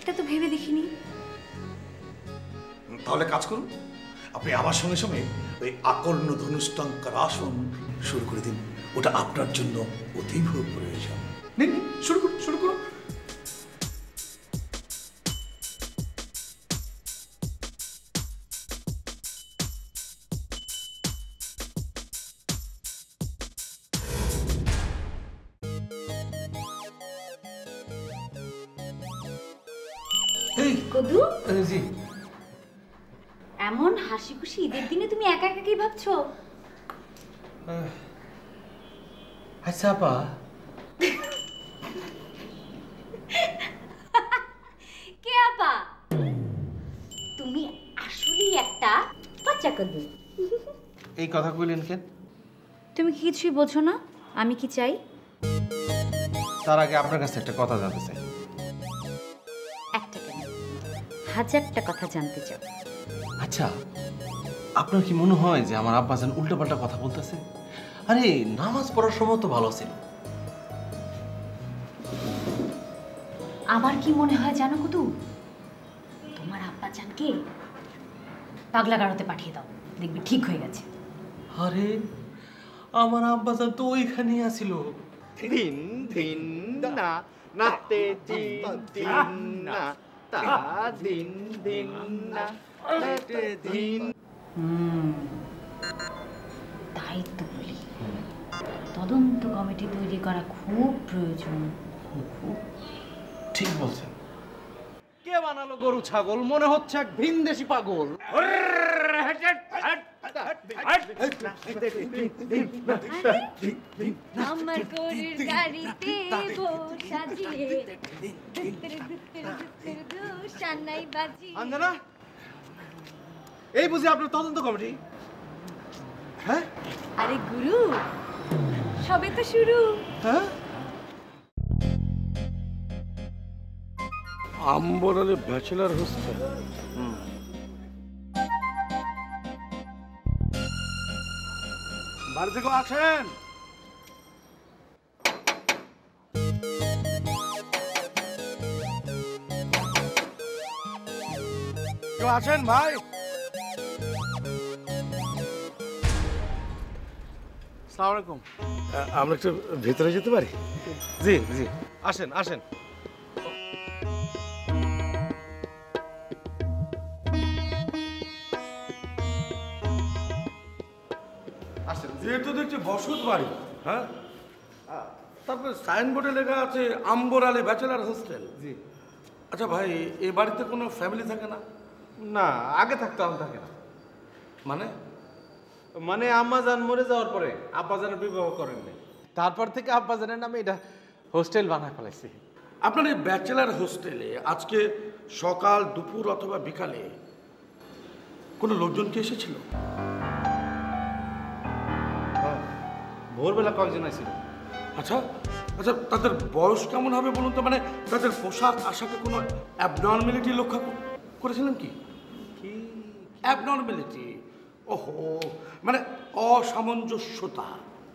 এটা তো ভেবে দেখিনি। তাহলে কাজ করুন, আপনি আমার সঙ্গে সঙ্গে ওই আকর্ণ ধনুষ্টঙ্কার আসন শুরু করে দিন। ওটা আপনার জন্য অতীব প্রয়োজন। নিন, শুরু করুন, শুরু করুন। কদু, জি। এমন হাসি খুশি ঈদের দিনে তুমি একা একা কি ভাবছো? আচ্ছা আপা, কে আপা? তুমি আসলেই একটা বাচ্চা কদু। এই কথা কইলেন কেন? তুমি কি কিছুই বোঝো না আমি কি চাই? তার আগে আপনার কাছে একটা কথা জানতে চাই। একটা কেন, হাজারটা কথা জানতে চাও। আচ্ছা, আপনার কি মনে হয় যে আমার আব্বাজান উল্টাপাল্টা কথা বলতেছে? আরে নামাজ পড়ার সময় তো ভালো ছিল। আমার কি মনে হয় জানো কদু? তোমার আব্বাজানকে পাগলা গারোতে পাঠিয়ে দাও, দেখবি ঠিক হয়ে গেছে। আরে আমার আব্বাজান তো ওইখানেই আছিল। দিন দিন না নাতে দিন দিন না তা দিন দিন না নাতে দিন। তাই তো বলি, তদন্ত কমিটি তৈরি করা খুব প্রয়োজন। খুব ঠিক বলছেন। কে বানালো গরু ছাগল? মনে হচ্ছে এক ভিনদেশি পাগল। আমার গরুর গাড়িতে সাজিয়ে সান্নাই বাজি। আঞ্জনা, এই বুঝি আপনার তদন্ত কমিটি? হ্যাঁ আরে গুরু, সবে তো শুরু। হ্যাঁ, আম্বরালে ব্যাচেলার হোস্টেল। বাড়ি থেকে আসেন। কেউ আছেন ভাই? আসসালামু আলাইকুম। আমরা একটু ভেতরে যেতে পারি? জি জি, আসেন আসেন। যেহেতু দেখছি বসত বাড়ি, হ্যাঁ, তারপরে সাইনবোর্ডে লেখা আছে আম্বর আলী ব্যাচেলার হোস্টেল। জি। আচ্ছা ভাই, এই বাড়িতে কোনো ফ্যামিলি থাকে না? না, আগে থাকতো, এখন থাকে না। মানে মানে আম্মাজান মরে যাওয়ার পরে আব্বাজানের বিবাহ করেন নাই, তারপর থেকে আব্বাজানের নামে এটা হোস্টেল বানা ফেলাইছে। আপনার এই ব্যাচেলার হোস্টেলে আজকে সকাল, দুপুর অথবা বিকালে কোনো লোকজন কি এসেছিল? ভোরবেলা কয়েকজন আসছিল। আচ্ছা আচ্ছা, তাদের বয়স কেমন হবে বলুন তো? মানে তাদের পোশাক আশাকে কোনো অ্যাবনর্মালিটি লক্ষ্য করেছিলেন কি? অ্যাবনর্মালিটি, ওহো, মানে অসামঞ্জস্যতা।